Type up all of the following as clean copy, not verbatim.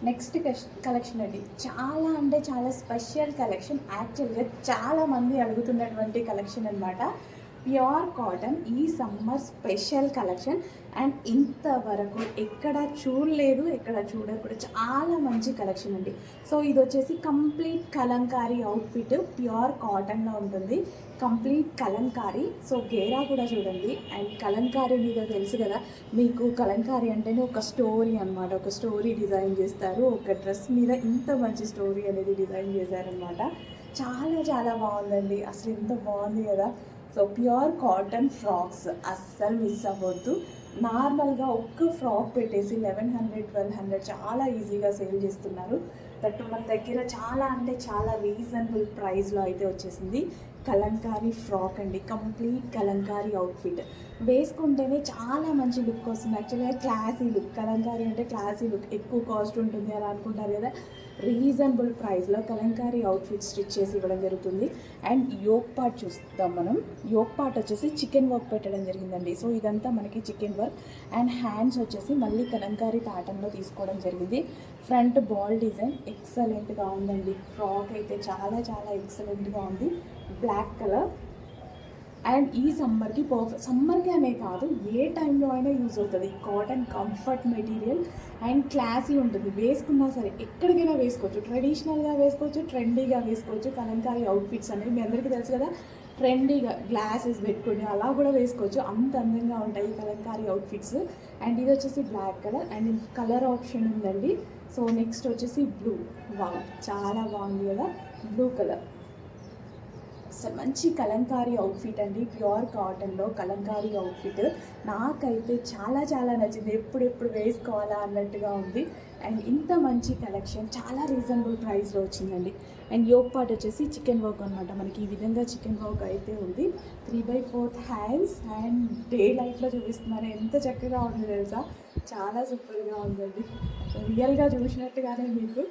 Next collection అండి, చాలా అంటే చాలా స్పెషల్ కలెక్షన్. యాక్చువల్గా చాలామంది అడుగుతున్నటువంటి కలెక్షన్ అనమాట. ప్యూర్ కాటన్ ఈ సమ్మర్ స్పెషల్ కలెక్షన్. అండ్ ఇంతవరకు ఎక్కడ చూడలేదు, ఎక్కడ చూడకూడదు, చాలా మంచి కలెక్షన్ అండి. సో ఇది వచ్చేసి కంప్లీట్ కలంకారీ అవుట్ఫిట్, ప్యూర్ కాటన్లో ఉంటుంది, కంప్లీట్ కలంకారీ. సో గేరా కూడా చూడండి. అండ్ కలంకారీ మీద తెలుసు కదా మీకు, కలంకారీ అంటేనే ఒక స్టోరీ అనమాట. ఒక స్టోరీ డిజైన్ చేస్తారు, ఒక డ్రెస్ మీద ఇంత మంచి స్టోరీ అనేది డిజైన్ చేశారనమాట. చాలా చాలా బాగుందండి, అసలు ఎంత బాగుంది కదా. సో ప్యూర్ కాటన్ ఫ్రాక్స్ అస్సలు మిస్ అవ్వద్దు. నార్మల్గా ఒక్క ఫ్రాక్ పెట్టేసి 1100 1200 చాలా ఈజీగా సేల్ చేస్తున్నారు. దట్టు మన దగ్గర చాలా అంటే చాలా రీజనబుల్ ప్రైస్లో అయితే వచ్చేసింది. కలంకారీ ఫ్రాక్ అండి, కంప్లీట్ కలంకారీ అవుట్ఫిట్. వేసుకుంటేనే చాలా మంచి లుక్ వస్తుంది. యాక్చువల్గా క్లాసీ లుక్, కలంకారీ అంటే క్లాసీ లుక్, ఎక్కువ కాస్ట్ ఉంటుంది అని అనుకుంటారు కదా. రీజనబుల్ ప్రైస్లో కలంకారీ అవుట్ఫిట్ స్టిచ్ చేసి ఇవ్వడం జరుగుతుంది. అండ్ యోక్ పార్ట్ చూస్తాం మనం. యోక్ పార్ట్ వచ్చేసి చికెన్ వర్క్ పెట్టడం జరిగిందండి. సో ఇదంతా మనకి చికెన్ వర్క్. అండ్ హ్యాండ్స్ వచ్చేసి మళ్ళీ కలంకారీ ప్యాటర్న్లో తీసుకోవడం జరిగింది. ఫ్రంట్ బాల్ డిజైన్ ఎక్సలెంట్గా ఉందండి. ఫ్రాక్ అయితే చాలా చాలా ఎక్సలెంట్గా ఉంది, బ్లాక్ కలర్. అండ్ ఈ సమ్మర్కి సమ్మర్కి అనే కాదు, ఏ టైంలో అయినా యూజ్ అవుతుంది. Cotton comfort material and classy ఉంటుంది. వేసుకున్నా సరే ఎక్కడికైనా వేసుకోవచ్చు, ట్రెడిషనల్గా వేసుకోవచ్చు, ట్రెండీగా వేసుకోవచ్చు. కలంకారీ అవుట్ఫిట్స్ అనేవి మీ అందరికీ తెలుసు కదా, ట్రెండీగా గ్లాసెస్ పెట్టుకొని అలా కూడా వేసుకోవచ్చు, అంత అందంగా ఉంటాయి కలంకారీ అవుట్ఫిట్స్. అండ్ ఇది వచ్చేసి black colour. And colour option ఉందండి. సో నెక్స్ట్ వచ్చేసి బ్లూ. వావ్, చాలా బాగుంది కదా బ్లూ కలర్. అసలు మంచి కలంకారీ అవుట్ఫిట్ అండి, ప్యూర్ కాటన్లో కలంకారీ అవుట్ఫిట్. నాకైతే చాలా చాలా నచ్చింది, ఎప్పుడెప్పుడు వేసుకోవాలా అన్నట్టుగా ఉంది. అండ్ ఇంత మంచి కలెక్షన్ చాలా రీజనబుల్ ప్రైస్లో వచ్చిందండి. అండ్ యోక్ పార్ట్ వచ్చేసి చికెన్ వర్క్ అనమాట. మనకి ఈ విధంగా చికెన్ వర్క్ అయితే ఉంది. 3/4 హ్యాండ్స్. అండ్ డే లైట్లో చూపిస్తున్నారు, ఎంత చక్కగా ఉంది తెలుసా, చాలా సూపర్గా ఉందండి. రియల్గా చూసినట్టుగానే మీకు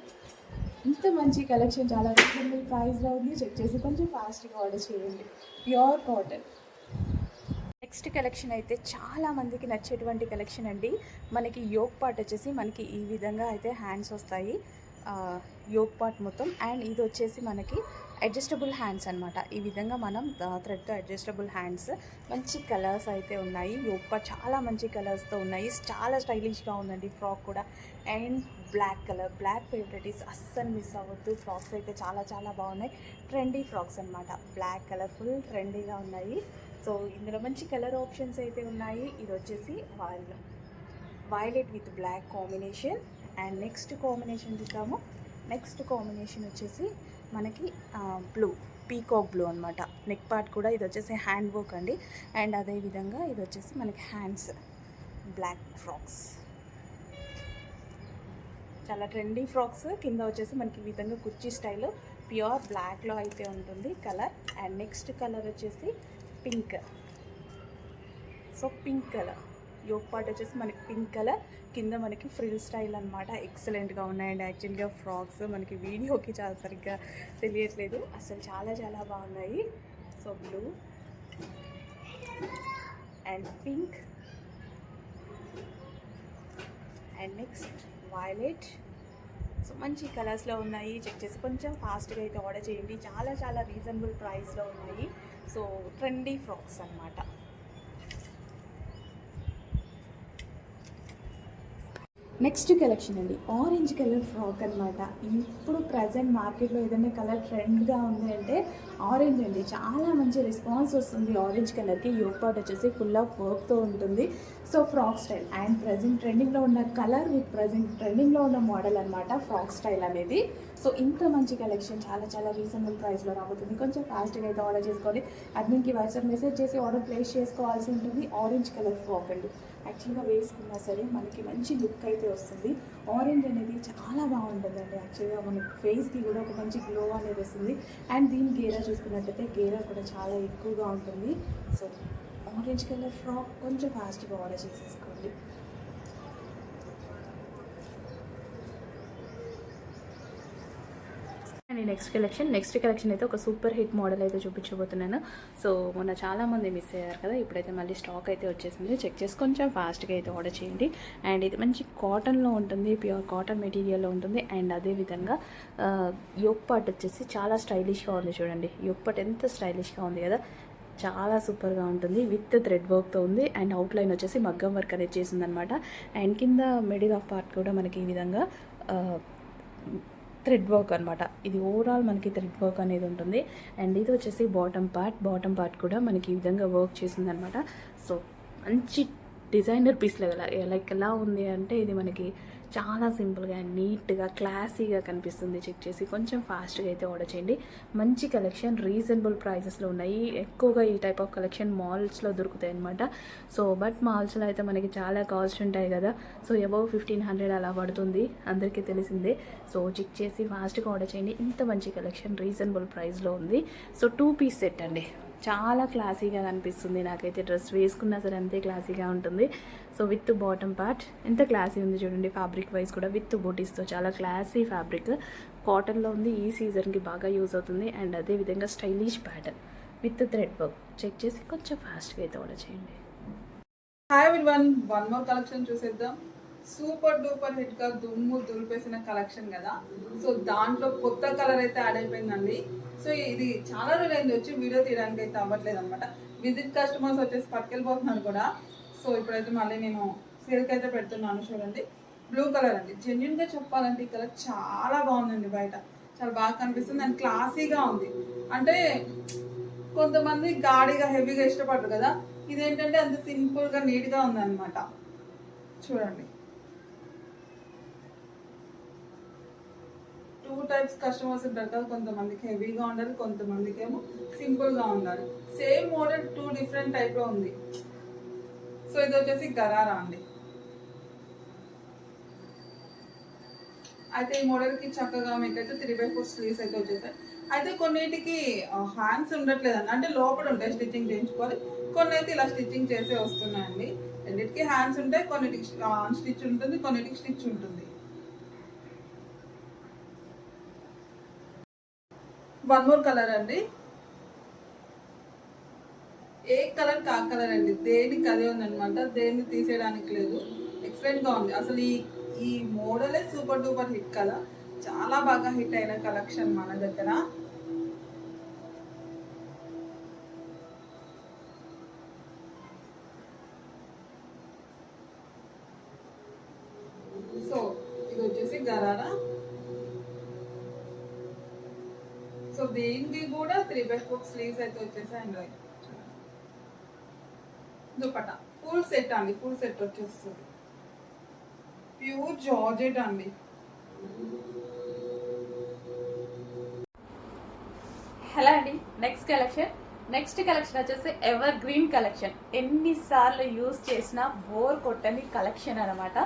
ఇంత మంచి కలెక్షన్ చాలా రీజనబుల్ ప్రైస్లో ఉంది. చెక్ చేసి కొంచెం ఫాస్ట్గా ఆర్డర్ చేయండి. Pure cotton. నెక్స్ట్ కలెక్షన్ అయితే చాలా మందికి నచ్చేటువంటి కలెక్షన్ అండి. మనకి యోక్ పార్ట్ వచ్చేసి మనకి ఈ విధంగా అయితే హ్యాండ్స్ వస్తాయి, యోక్ పార్ట్ మొత్తం. అండ్ ఇది వచ్చేసి మనకి అడ్జస్టబుల్ హ్యాండ్స్ అనమాట. ఈ విధంగా మనం థ్రెడ్తో అడ్జస్టబుల్ హ్యాండ్స్, మంచి కలర్స్ అయితే ఉన్నాయి. యోక్ పార్ట్ చాలా మంచి కలర్స్తో ఉన్నాయి, చాలా స్టైలిష్గా ఉందండి ఫ్రాక్ కూడా. అండ్ బ్లాక్ కలర్, బ్లాక్ ఫేవరెటీస్ అస్సలు మిస్ అవ్వద్దు. ఫ్రాక్స్ అయితే చాలా చాలా బాగున్నాయి, ట్రెండీ ఫ్రాక్స్ అనమాట. బ్లాక్ కలర్ ఫుల్ ట్రెండీగా ఉన్నాయి. సో ఇందులో మంచి కలర్ ఆప్షన్స్ అయితే ఉన్నాయి. ఇది వచ్చేసి violet with black combination. And next combination చూద్దాము. నెక్స్ట్ కాంబినేషన్ వచ్చేసి మనకి బ్లూ, పీకాక్ బ్లూ అనమాట. నెక్ పార్ట్ కూడా ఇది వచ్చేసి హ్యాండ్ వర్క్ అండి. అండ్ అదేవిధంగా ఇది వచ్చేసి మనకి హ్యాండ్స్, బ్లాక్ ఫ్రాక్స్, చాలా ట్రెండీ ఫ్రాక్స్. కింద వచ్చేసి మనకి ఈ విధంగా కుర్చీ స్టైల్, ప్యూర్ బ్లాక్లో అయితే ఉంటుంది కలర్. అండ్ నెక్స్ట్ కలర్ వచ్చేసి pink. So pink colour, yoke part వచ్చేసి మనకి పింక్ కలర్, కింద మనకి ఫ్రిల్ స్టైల్ అనమాట. ఎక్సలెంట్గా ఉన్నాయండి. యాక్చువల్గా ఫ్రాక్స్ మనకి వీడియోకి చాలా సరిగ్గా తెలియట్లేదు, అసలు చాలా చాలా బాగున్నాయి. So blue and pink and next violet. So మంచి కలర్స్లో ఉన్నాయి. చెక్ చేసి కొంచెం ఫాస్ట్గా అయితే ఆర్డర్ చేయండి. చాలా చాలా రీజనబుల్ ప్రైస్లో ఉన్నాయి. సో ట్రెండీ ఫ్రాక్స్ అనమాట. నెక్స్ట్ కలెక్షన్ అండి, ఆరెంజ్ కలర్ ఫ్రాక్ అనమాట. ఇప్పుడు ప్రజెంట్ మార్కెట్లో ఏదైనా కలర్ ట్రెండ్గా ఉంది అంటే ఆరెంజ్ అండి. చాలా మంచి రెస్పాన్స్ వస్తుంది ఆరెంజ్ కలర్కి. యోక్ పార్ట్ వచ్చేసి ఫుల్ ఆఫ్ వర్క్తో ఉంటుంది. So frock style and present ట్రెండింగ్లో ఉన్న కలర్ విత్ ప్రజెంట్ ట్రెండింగ్లో ఉన్న మోడల్ అనమాట ఫ్రాక్ స్టైల్ అనేది. సో ఇంత మంచి కలెక్షన్ చాలా చాలా రీజనబుల్ ప్రైస్లో రాబోతుంది. కొంచెం ఫాస్ట్గా అయితే ఆర్డర్ చేసుకోవాలి. అడ్మిన్కి వాట్సాప్ మెసేజ్ చేసి ఆర్డర్ ప్లేస్ చేసుకోవాల్సి ఉంటుంది. ఆరెంజ్ కలర్ ఫ్రాక్ అండి, యాక్చువల్గా వేసుకున్నా సరే మనకి మంచి లుక్ అయితే వస్తుంది. ఆరెంజ్ అనేది చాలా బాగుంటుందండి. యాక్చువల్గా మన ఫేస్కి కూడా ఒక మంచి గ్లో అనేది వస్తుంది. అండ్ దీని గేరా చూసుకున్నట్టయితే గేరా కూడా చాలా ఎక్కువగా ఉంటుంది. సో ఆరెంజ్ కలర్ ఫ్రాక్ కొంచెం ఫాస్ట్గా ఆర్డర్ చేసేసుకోండి. అండ్ నెక్స్ట్ కలెక్షన్ అయితే ఒక సూపర్ హిట్ మోడల్ అయితే చూపించబోతున్నాను. సో మొన్న చాలామంది మిస్ అయ్యారు కదా, ఇప్పుడైతే మళ్ళీ స్టాక్ అయితే వచ్చేసింది. చెక్ చేసి కొంచెం ఫాస్ట్గా అయితే ఆర్డర్ చేయండి. అండ్ ఇది మంచి కాటన్లో ఉంటుంది, ప్యూర్ కాటన్ మెటీరియల్లో ఉంటుంది. అండ్ అదేవిధంగా యోక్ పార్ట్ వచ్చేసి చాలా స్టైలిష్గా ఉంది. చూడండి యోక్ పార్ట్ ఎంత స్టైలిష్గా ఉంది కదా, చాలా సూపర్గా ఉంటుంది. విత్ థ్రెడ్ వర్క్తో ఉంది. అండ్ అవుట్లైన్ వచ్చేసి మగ్గం వర్క్ అనేది చేసింది అనమాట. అండ్ కింద మిడిల్ ఆఫ్ పార్ట్ కూడా మనకి ఈ విధంగా థ్రెడ్ వర్క్ అనమాట. ఇది ఓవరాల్ మనకి థ్రెడ్ వర్క్ అనేది ఉంటుంది. అండ్ ఇది వచ్చేసి బాటమ్ పార్ట్ కూడా మనకి ఈ విధంగా వర్క్ చేసింది అనమాట. సో మంచి డిజైనర్ పీస్ లైక్ ఎలా ఉంది అంటే ఇది మనకి చాలా సింపుల్గా నీట్గా క్లాసీగా కనిపిస్తుంది. చెక్ చేసి కొంచెం ఫాస్ట్గా అయితే ఆర్డర్ చేయండి. మంచి కలెక్షన్ రీజనబుల్ ప్రైజెస్లో ఉన్నాయి. ఎక్కువగా ఈ టైప్ ఆఫ్ కలెక్షన్ మాల్స్లో దొరుకుతాయి అనమాట. సో బట్ మాల్స్లో అయితే మనకి చాలా కాస్ట్ ఉంటాయి కదా. సో అబౌవ్ 1500 అలా పడుతుంది, అందరికీ తెలిసిందే. సో చెక్ చేసి ఫాస్ట్గా ఆర్డర్ చేయండి. ఇంత మంచి కలెక్షన్ రీజనబుల్ ప్రైస్లో ఉంది. సో 2 పీస్ సెట్ అండి, చాలా క్లాసీగా కనిపిస్తుంది. నాకైతే డ్రెస్ వేసుకున్నా సరే అంతే క్లాసీగా ఉంటుంది. సో విత్ బాటమ్ పార్ట్ ఎంత క్లాసీ ఉంది చూడండి. ఫ్యాబ్రిక్ వైజ్ కూడా విత్ బూటీస్తో చాలా క్లాసీ ఫ్యాబ్రిక్, కాటన్లో ఉంది. ఈ సీజన్కి బాగా యూజ్ అవుతుంది. అండ్ అదేవిధంగా stylish pattern with thread work. Check చేసి కొంచెం ఫాస్ట్గా అయితే ఆర్డర్ చేయండి. Hi everyone, one more collection చూసేద్దాం. సూపర్ డూపర్ హిట్ గా దుమ్ము దులిపేసిన కలెక్షన్ కదా. సో దాంట్లో కొత్త కలర్ అయితే యాడ్ అయిపోయిందండి. సో ఇది చాలా రోజులైంది వచ్చి వీడియో తీయడానికి అయితే అవ్వట్లేదు అనమాట. విజిట్ కస్టమర్స్ వచ్చేసి పట్టుకెళ్ళిపోతున్నారు కూడా. సో ఇప్పుడైతే మళ్ళీ నేను సేల్కి అయితే పెడుతున్నాను. చూడండి బ్లూ కలర్ అండి. జెన్యున్గా చెప్పాలంటే ఈ కలర్ చాలా బాగుందండి. బయట చాలా బాగా కనిపిస్తుంది అండ్ క్లాసీగా ఉంది. అంటే కొంతమంది గాడిగా హెవీగా ఇష్టపడరు కదా, ఇదేంటంటే అంత సింపుల్గా నీట్గా ఉందన్నమాట. చూడండి 2 టైప్స్ కస్టమర్స్ ఉంటారు కదా, కొంతమందికి హెవీగా ఉండాలి, కొంతమందికి ఏమో సింపుల్గా ఉండాలి. సేమ్ మోడల్ 2 డిఫరెంట్ టైప్లో ఉంది. సో ఇది వచ్చేసి గరారా అండి. అయితే ఈ మోడల్కి చక్కగా మీకైతే 3/4 స్లీవ్స్ అయితే వచ్చేసాయి. అయితే కొన్నిటికి హ్యాండ్స్ ఉండట్లేదండి, అంటే లోపల ఉంటాయి, స్టిచ్చింగ్ చేయించుకోవాలి. కొన్ని అయితే ఇలా స్టిచ్చింగ్ చేసే వస్తున్నాయండి. రెండింటికి హ్యాండ్స్ ఉంటాయి, కొన్నిటికి స్టిచ్ ఉంటుంది, కొన్నిటికి స్టిచ్ ఉంటుంది. వన్ మోర్ కలర్ అండి. ఏ కలర్ కా కలర్ అండి, దేనికి అదే ఉందనమాట, దేన్ని తీసేయడానికి లేదు. ఎక్సలెంట్ గా ఉంది. అసలు ఈ మోడలే సూపర్ డూపర్ హిట్ కదా, చాలా బాగా హిట్ అయిన కలెక్షన్ మన దగ్గర. సో ఇది వచ్చేసి గరారా. సో దీనికి కూడా 3/4 స్లీవ్స్ అయితే వచ్చేసాయి. దుపట్టా ఫుల్ సెట్ అండి, ఫుల్ సెట్ వచ్చేస్తుంది. ప్యూర్ జార్జెట్ అండి. హలో అండి, నెక్స్ట్ కలెక్షన్ వచ్చేసి ఎవర్ గ్రీన్ కలెక్షన్. ఎన్నిసార్లు యూజ్ చేసినా బోర్ కొట్టని కలెక్షన్ అనమాట.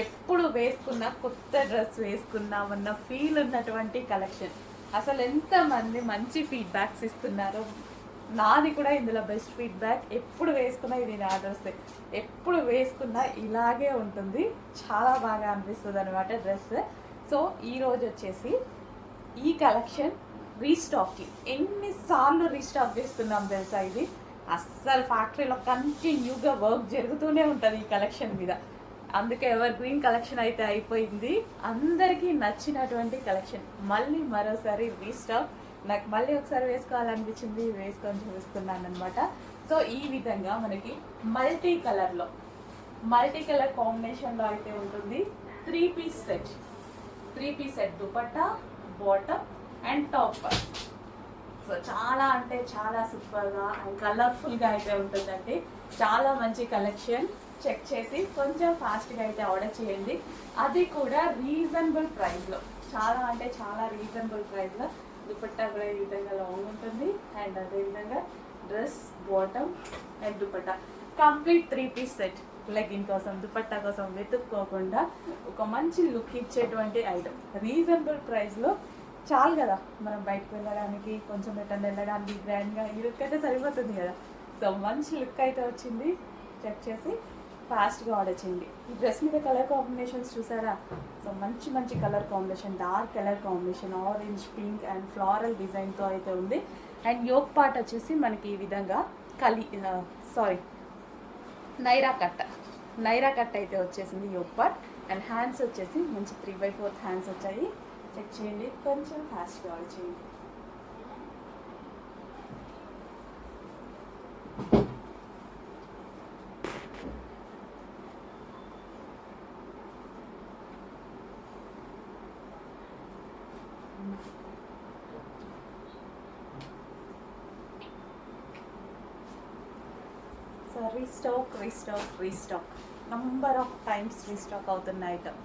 ఎప్పుడు వేసుకున్నా కొత్త డ్రెస్ వేసుకున్నామన్న ఫీల్ ఉన్నటువంటి కలెక్షన్. అసలు ఎంతమంది మంచి ఫీడ్బ్యాక్స్ ఇస్తున్నారు. నాది కూడా ఇందులో బెస్ట్ ఫీడ్బ్యాక్. ఎప్పుడు వేసుకున్నా ఇది నా డ్రెస్, ఎప్పుడు వేసుకున్నా ఇలాగే ఉంటుంది, చాలా బాగా అనిపిస్తుంది అనమాట డ్రెస్. సో ఈరోజు వచ్చేసి ఈ కలెక్షన్ రీస్టాకింగ్. ఎన్నిసార్లు రీస్టాక్ చేస్తున్నాం తెలుసా. ఇది అస్సలు ఫ్యాక్టరీలో కంటిన్యూగా వర్క్ జరుగుతూనే ఉంటుంది ఈ కలెక్షన్ మీద. అందుకే ఎవర్ గ్రీన్ కలెక్షన్ అయితే అయిపోయింది. అందరికీ నచ్చినటువంటి కలెక్షన్ మళ్ళీ మరోసారి రీస్టాక్. నాకు మళ్ళీ ఒకసారి వేసుకోవాలనిపించింది, వేసుకొని చూపిస్తున్నాను అనమాట. సో ఈ విధంగా మనకి మల్టీ కలర్ కాంబినేషన్లో అయితే ఉంటుంది. 3 piece set dupatta, bottom and top. So చాలా అంటే చాలా సూపర్గా అండ్ కలర్ఫుల్గా అయితే ఉంటుందండి. చాలా మంచి కలెక్షన్. చెక్ చేసి కొంచెం ఫాస్ట్గా అయితే ఆర్డర్ చేయండి. అది కూడా రీజనబుల్ ప్రైస్లో, చాలా అంటే చాలా రీజనబుల్ ప్రైస్లో. దుపట్టా కూడా ఈ విధంగా లాంగ్ ఉంటుంది. అండ్ అదేవిధంగా dress, bottom and dupatta complete 3 piece set. Legging కోసం, దుపట్టా కోసం వెతుక్కోకుండా ఒక మంచి లుక్ ఇచ్చేటువంటి ఐటమ్ రీజనబుల్ ప్రైస్లో. చాలు కదా మనం బయటకు వెళ్ళడానికి, కొంచెం ఎటన్నా వెళ్ళడానికి గ్రాండ్గా ఈ లుక్ అయితే సరిపోతుంది కదా. సో మంచి లుక్ అయితే వచ్చింది. చెక్ చేసి ఫాస్ట్గా ఆర్డర్ చేయండి. ఈ డ్రెస్ మీద కలర్ కాంబినేషన్స్ చూసారా? సో మంచి మంచి colour combination, dark colour combination, orange, pink and floral డిజైన్తో అయితే ఉంది. అండ్ యోక్ పార్ట్ వచ్చేసి మనకి ఈ విధంగా నైరా కట్ అయితే వచ్చేసింది యోక్ పార్ట్. అండ్ హ్యాండ్స్ వచ్చేసి మంచి 3/4 హ్యాండ్స్ వచ్చాయి. చెక్ చేయండి, కొంచెం ఫాస్ట్గా ఆర్డర్ చేయండి. So restock number of times restock అవుతున్న item.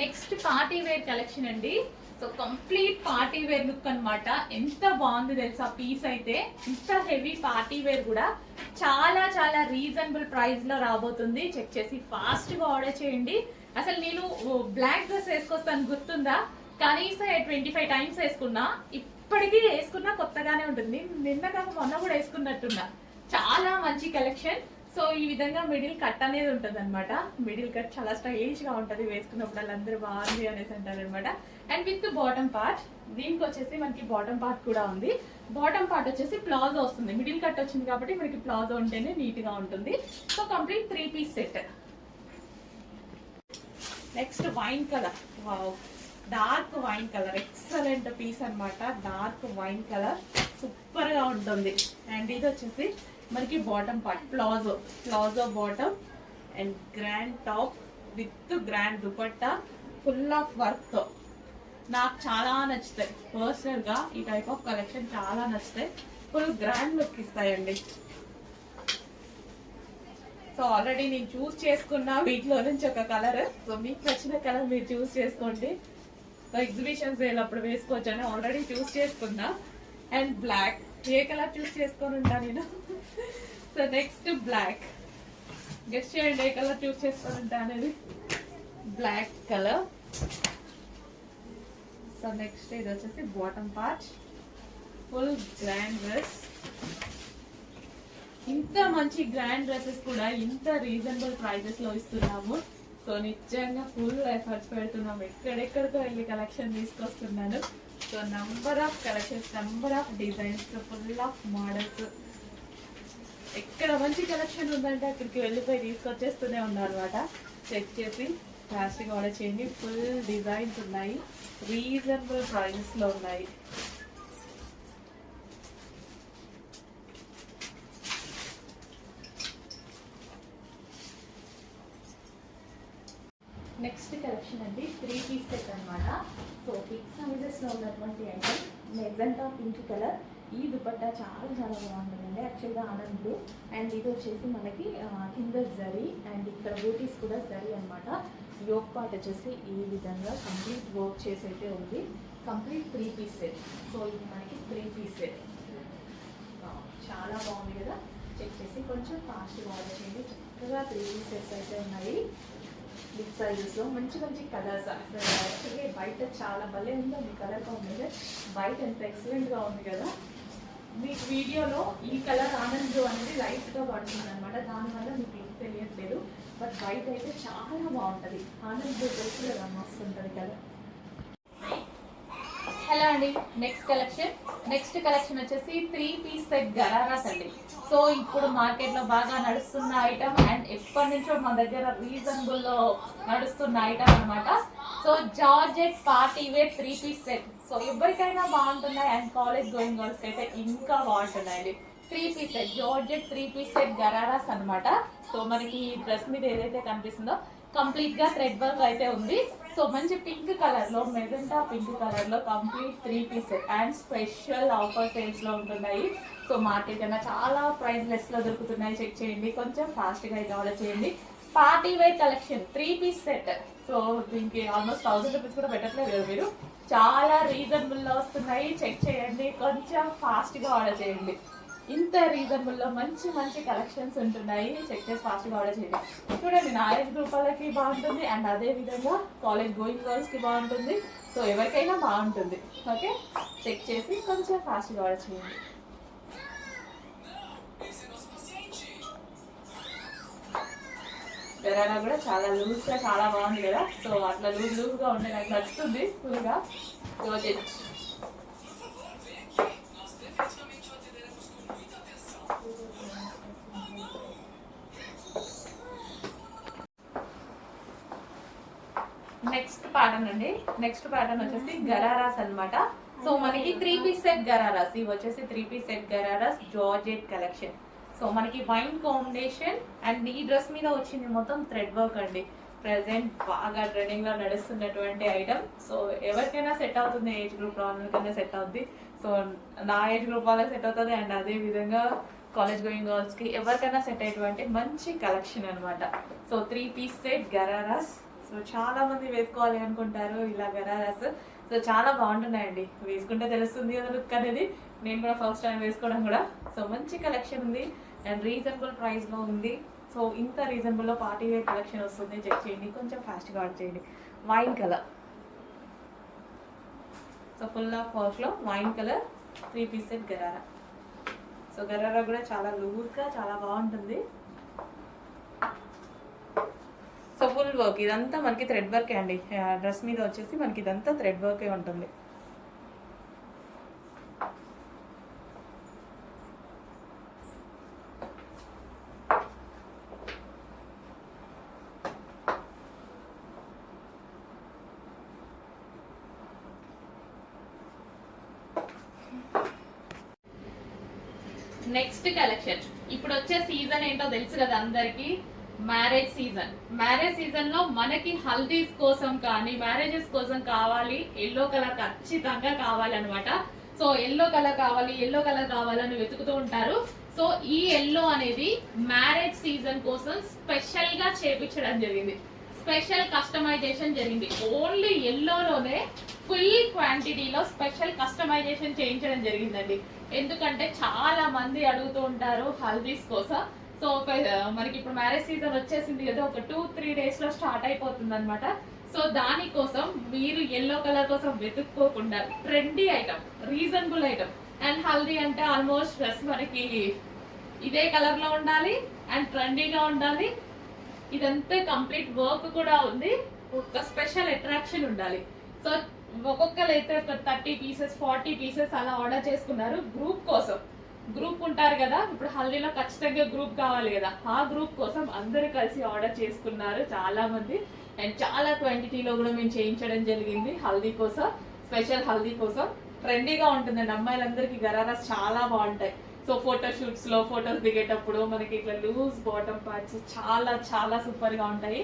Next party wear collection అండి. So complete party wear look అన్నమాట. ఎంత బాగుంది తెలుసా పీస్ అయితే. ఇంత హెవీ పార్టీ వేర్ కూడా చాలా చాలా రీజనబుల్ ప్రైస్ లో రాబోతుంది. చెక్ చేసి ఫాస్ట్ గా ఆర్డర్ చేయండి. అసలు నేను బ్లాక్ డ్రెస్ వేసుకొస్తాను గుర్తుందా? కనీసం 25 టైమ్స్ వేసుకున్నా, ఇప్పటికీ వేసుకున్నా కొత్తగానే ఉంటుంది. నిన్న కాక మొన్న కూడా వేసుకున్నట్టున్నా. చాలా మంచి కలెక్షన్. సో ఈ విధంగా మిడిల్ కట్ అనేది ఉంటుంది అనమాట. మిడిల్ కట్ చాలా స్టైలిష్ గా ఉంటుంది, వేసుకున్నప్పుడు వాళ్ళందరూ బాగుంది అనేసి అంటారు అనమాట. అండ్ విత్ బాటమ్ పార్ట్, దీనికి వచ్చేసి మనకి బాటమ్ పార్ట్ కూడా ఉంది. బాటమ్ పార్ట్ వచ్చేసి ప్లాజో వస్తుంది. మిడిల్ కట్ వచ్చింది కాబట్టి మనకి ప్లాజో ఉంటేనే నీట్ గా ఉంటుంది. So complete 3 piece set. Next wine colour, dark wine colour, excellent piece అన్నమాట. డార్క్ వైన్ కలర్ సూపర్ గా ఉంటుంది. అండ్ ఇది వచ్చేసి మనకి bottom part, palazzo bottom and grand top with grand dupatta, full of work తో. నాకు చాలా నచ్చుతాయి పర్సనల్ గా. ఈ టైప్ ఆఫ్ కలెక్షన్ చాలా నచ్చుతాయి. ఫుల్ గ్రాండ్ లుక్ ఇస్తాయండి. సో ఆల్రెడీ నేను చూస్ చేసుకున్న వీటిలో నుంచి ఒక కలర్. సో మీకు నచ్చిన కలర్ మీరు చూస్ చేసుకోండి. సో ఎగ్జిబిషన్స్ అప్పుడు వేసుకోవచ్చు అని ఆల్రెడీ చూస్ చేసుకున్నా. అండ్ బ్లాక్, ఏ కలర్ చూస్ చేసుకొని ఉంటా నేను? సో నెక్స్ట్ బ్లాక్, గెస్ట్ చేయండి ఏ కలర్ చూస్ చేసుకొని ఉంటా అనేది. Black colour. సో నెక్స్ట్ ఇది వచ్చేసి bottom part, full grand dress. ఇంత మంచి గ్రాండ్ డ్రెస్సెస్ కూడా ఇంత రీజనబుల్ ప్రైజెస్ లో ఇస్తున్నాము. సో నిజంగా ఫుల్ ఎఫర్ట్స్ పెడుతున్నాము. ఎక్కడెక్కడికో వెళ్ళి కలెక్షన్ తీసుకొస్తున్నాను. So number of collections, number of designs, full of models. ఎక్కడ మంచి కలెక్షన్ ఉందంటే అక్కడికి వెళ్ళిపోయి తీసుకొచ్చేస్తూనే ఉన్నారు అనమాట. చెక్ చేసి ఫాస్ట్గా ఆర్డర్ చేయండి. ఫుల్ డిజైన్స్ ఉన్నాయి, రీజనబుల్ ప్రైజెస్ లో ఉన్నాయి. నెక్స్ట్ కలెక్షన్ అండి 3 పీస్ సెట్ అనమాట. సో బిగ్ సైజెస్ లో ఉన్నటువంటి ఐటమ్, మెజెంటా పింక్ కలర్. ఈ దుపట్టా చాలా చాలా బాగుంటుందండి. యాక్చువల్గా ఆనంద్ బ్లూ. అండ్ ఇది వచ్చేసి మనకి కింద జరీ అండ్ ఇక్కడ బూటీస్ కూడా జరీ అనమాట. యోక్ పార్ట్ వచ్చేసి ఈ విధంగా కంప్లీట్ వర్క్ చేసి అయితే ఉంది. Complete 3 piece set. సో ఇది మనకి 3 పీస్ సెట్. చాలా బాగుంది కదా. చెక్ చేసి కొంచెం ఫాస్ట్గా ఆర్డర్ చేయండి. చక్కగా 3 పీస్ సెట్స్ అయితే ఉన్నాయి. బిగ్ సైజెస్ లో మంచి మంచి కలర్స్. యాక్చువల్లీ బయట చాలా భలే ఉందో మీ కలర్ కాంబినేషన్. బయట ఎంత ఎక్సలెంట్ గా ఉంది కదా. మీకు వీడియోలో ఈ కలర్ ఆనంద్ అనేది లైట్ గా పడుతుంది అనమాట. దానివల్ల మీకు ఏం తెలియట్లేదు. బట్ బయట అయితే చాలా బాగుంటుంది. ఆనంద్ డ్రెస్ కదా మస్తు ఉంటుంది కదా. హలో అండి, నెక్స్ట్ కలెక్షన్ వచ్చేసి 3 పీస్ సెట్ గరారాస్ అండి. సో ఇప్పుడు మార్కెట్ లో బాగా నడుస్తున్న ఐటమ్ అండ్ ఎప్పటి నుంచో మన దగ్గర రీజనబుల్ లో నడుస్తున్న ఐటమ్ అనమాట. So georgette party wear 3 piece set. So ఎవరికైనా బాగుంటున్నాయి అండ్ కాలేజ్ గోయింగ్ గర్ల్స్ అయితే ఇంకా బాగుంటున్నాయండి. 3 piece set georgette 3 piece set ghararas అనమాట. సో మనకి డ్రెస్ మీద ఏదైతే కనిపిస్తుందో కంప్లీట్ గా థ్రెడ్ వర్క్ అయితే ఉంది. సో మంచి పింక్ కలర్ లో, మెజెంటా పింక్ కలర్ లో complete 3 piece set and special offer sales లో ఉంటున్నాయి. సో మార్కెట్ కన్నా చాలా ప్రైస్ లెస్ లో దొరుకుతున్నాయి. చెక్ చేయండి, కొంచెం ఫాస్ట్ గా అయితే ఆర్డర్ చేయండి. Party wear collection 3 piece set. So దీనికి ఆల్మోస్ట్ 1000 రూపీస్ కూడా పెట్టట్లేదు కదా మీరు. చాలా రీజనబుల్ లో వస్తున్నాయి. చెక్ చేయండి, కొంచెం ఫాస్ట్ గా ఆర్డర్ చేయండి. ఇంత రీజనబుల్ లో మంచి మంచి కలెక్షన్స్ ఉంటున్నాయి. చెక్ చేసి ఫాస్ట్ గా ఆర్డర్ చేయండి. చూడండి, నా ఏజ్ గ్రూప్ వాళ్ళకి బాగుంటుంది అండ్ అదే విధంగా కాలేజ్ గోయింగ్ గర్ల్స్ కి బాగుంటుంది. సో ఎవరికైనా బాగుంటుంది. ఓకే, చెక్ చేసి కొంచెం ఫాస్ట్ గా ఆర్డర్ చేయండి. గరారా కూడా చాలా లూజ్గా చాలా బాగుంది కదా. సో అట్లా లూజ్గా ఉంటే నాకు నచ్చుతుంది ఫుల్గా. జార్జెట్ నెక్స్ట్ ప్యాటర్న్ అండి. నెక్స్ట్ ప్యాటర్న్ వచ్చేసి గరారాస్ అన్నమాట. సో మనకి 3 పీస్ సెట్ గరారాస్, ఇవి వచ్చేసి 3 piece set ghararas georgette collection. So మనకి వైన్ కాంబినేషన్ అండ్ ఈ డ్రెస్ మీద వచ్చింది మొత్తం థ్రెడ్ వర్క్ అండి. ప్రెసెంట్ బాగా ట్రెండింగ్ లో నడుస్తున్నటువంటి ఐటమ్. సో ఎవరికైనా సెట్ అవుతుంది, ఏజ్ గ్రూప్ వాళ్ళకైనా సెట్ అవుతుంది. సో నా ఏజ్ గ్రూప్ వాళ్ళకి సెట్ అవుతుంది అండ్ అదే విధంగా కాలేజ్ గోయింగ్ గర్ల్స్ కి ఎవరికైనా సెట్ అయ్యేటువంటి మంచి కలెక్షన్ అనమాట. So 3 piece set ghararas. So చాలా మంది వేసుకోవాలి అనుకుంటారు ఇలా గరారాస్. సో చాలా బాగుంటున్నాయండి, వేసుకుంటే తెలుస్తుంది కదా లుక్ అనేది. నేను కూడా ఫస్ట్ టైం వేసుకోవడం కూడా. సో మంచి కలెక్షన్ ఉంది అండ్ రీజనబుల్ ప్రైస్ లో ఉంది. సో ఇంత రీజనబుల్ లో పార్టీ వేర్ కలెక్షన్ వస్తుంది. చెక్ చేయండి, కొంచెం ఫాస్ట్గా ఆర్డర్ చేయండి. Wine colour, so full of work లో wine colour 3 piece set gharara. So gharara కూడా చాలా లూజ్గా చాలా బాగుంటుంది. సో ఫుల్ వర్క్ ఇదంతా మనకి థ్రెడ్ వర్క్ అండి. డ్రెస్ మీద వచ్చేసి మనకి ఇదంతా థ్రెడ్ వర్కే ఉంటుంది. నెక్స్ట్ కలెక్షన్ ఇప్పుడు వచ్చే సీజన్ ఏంటో తెలుసు కదా అందరికి, మ్యారేజ్ సీజన్. మ్యారేజ్ సీజన్ లో మనకి హల్దీస్ కోసం కానీ మ్యారేజెస్ కోసం కావాలి ఎల్లో కలర్, ఖచ్చితంగా కావాలన్నమాట. సో ఎల్లో కలర్ కావాలని వెతుకుతూ ఉంటారు. సో ఈ ఎల్లో అనేది మ్యారేజ్ సీజన్ కోసం స్పెషల్ గా చేపించడం జరిగింది. స్పెషల్ కస్టమైజేషన్ జరిగింది. ఓన్లీ ఎల్లోలోనే ఫుల్ క్వాంటిటీలో స్పెషల్ కస్టమైజేషన్ చేయించడం జరిగిందండి. ఎందుకంటే చాలా మంది అడుగుతూ ఉంటారు హల్దీస్ కోసం. సో మనకి ఇప్పుడు మ్యారేజ్ సీజన్ వచ్చేసింది కదా, ఒక 2-3 డేస్ లో స్టార్ట్ అయిపోతుంది అనమాట. సో దానికోసం మీరు ఎల్లో కలర్ కోసం వెతుక్కోకుండా trendy item, reasonable item. And haldi అంటే ఆల్మోస్ట్ డ్రెస్ మనకి ఇదే కలర్ లో ఉండాలి అండ్ ట్రెండీగా ఉండాలి. ఇదంతా కంప్లీట్ వర్క్ కూడా ఉంది, ఒక స్పెషల్ అట్రాక్షన్ ఉండాలి. సో ఒక్కొక్కరు అయితే ఒక 30 పీసెస్ 40 పీసెస్ అలా ఆర్డర్ చేసుకున్నారు గ్రూప్ కోసం. గ్రూప్ ఉంటారు కదా, ఇప్పుడు హల్దీలో ఖచ్చితంగా గ్రూప్ కావాలి కదా, ఆ గ్రూప్ కోసం అందరూ కలిసి ఆర్డర్ చేసుకున్నారు చాలా మంది. అండ్ చాలా క్వాంటిటీలో కూడా మేము చేయించడం జరిగింది హల్దీ కోసం, స్పెషల్ హల్దీ కోసం. ట్రెండీగా ఉంటుందండి, అమ్మాయిలందరికీ గరారాస్ చాలా బాగుంటాయి. సో ఫోటో షూట్స్ లో ఫొటోస్ దిగేటప్పుడు మనకి ఇట్లా లూజ్ బాటమ్ పార్ట్స్ చాలా చాలా సూపర్ గా ఉంటాయి.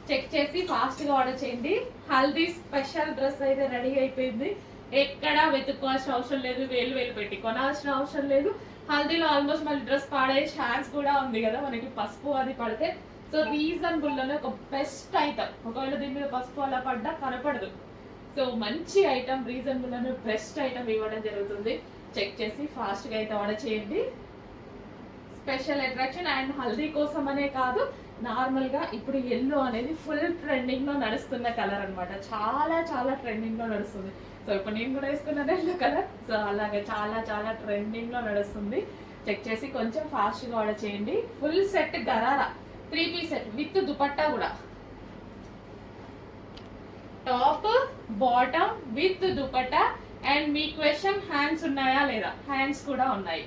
చెక్ చేసి ఫాస్ట్ గా ఆర్డర్ చేయండి. హల్దీ స్పెషల్ డ్రెస్ అయితే రెడీ అయిపోయింది. ఎక్కడా వెతుక్కోవాల్సిన అవసరం లేదు, వేలు పెట్టి కొనాల్సిన అవసరం లేదు. హల్దీలో ఆల్మోస్ట్ మళ్ళీ డ్రెస్ పాడే ఛాన్స్ కూడా ఉంది కదా మనకి, పసుపు అది పడితే. సో రీజనబుల్ లోనే ఒక బెస్ట్ ఐటమ్. ఒకవేళ దీని మీద పసుపు అలా పడ్డా కనపడదు. సో మంచి ఐటమ్, రీజనబుల్ లోనే బెస్ట్ ఐటమ్ ఇవ్వడం జరుగుతుంది. చెక్ చేసి ఫాస్ట్ గా అయితే ఆర్డర్ చేయండి. స్పెషల్ అట్రాక్షన్ అండ్ హల్దీ కోసం అనే కాదు, నార్మల్ గా ఇప్పుడు ఎల్లో అనేది ఫుల్ ట్రెండింగ్ లో నడుస్తున్న కలర్ అన్నమాట. చాలా చాలా ట్రెండింగ్ లో నడుస్తుంది. సో ఇప్పుడు నేను కూడా వేసుకున్నాను ఎల్లో కలర్. సో అలాగే చాలా చాలా ట్రెండింగ్ లో నడుస్తుంది. చెక్ చేసి కొంచెం ఫాస్ట్ గా ఆర్డర్ చేయండి. Full set gharara 3 piece set with dupatta కూడా, top bottom with dupatta. And మీ క్వశ్చన్ హ్యాండ్స్ ఉన్నాయా లేదా, హ్యాండ్స్ కూడా ఉన్నాయి.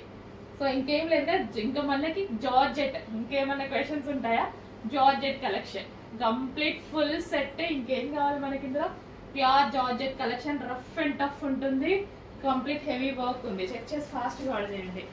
సో ఇంకేం లేదు కదా, ఇంకా మనకి జార్జెట్, ఇంకేమన్నా క్వశ్చన్స్ ఉంటాయా? Georgette collection complete full set. ఇంకేం కావాలి మనకి ఇందులో? Pure georgette collection, rough and tough ఉంటుంది, కంప్లీట్ హెవీ వర్క్ ఉంది. చెక్ చేసి ఫాస్ట్గా ఆర్డర్ చేయండి.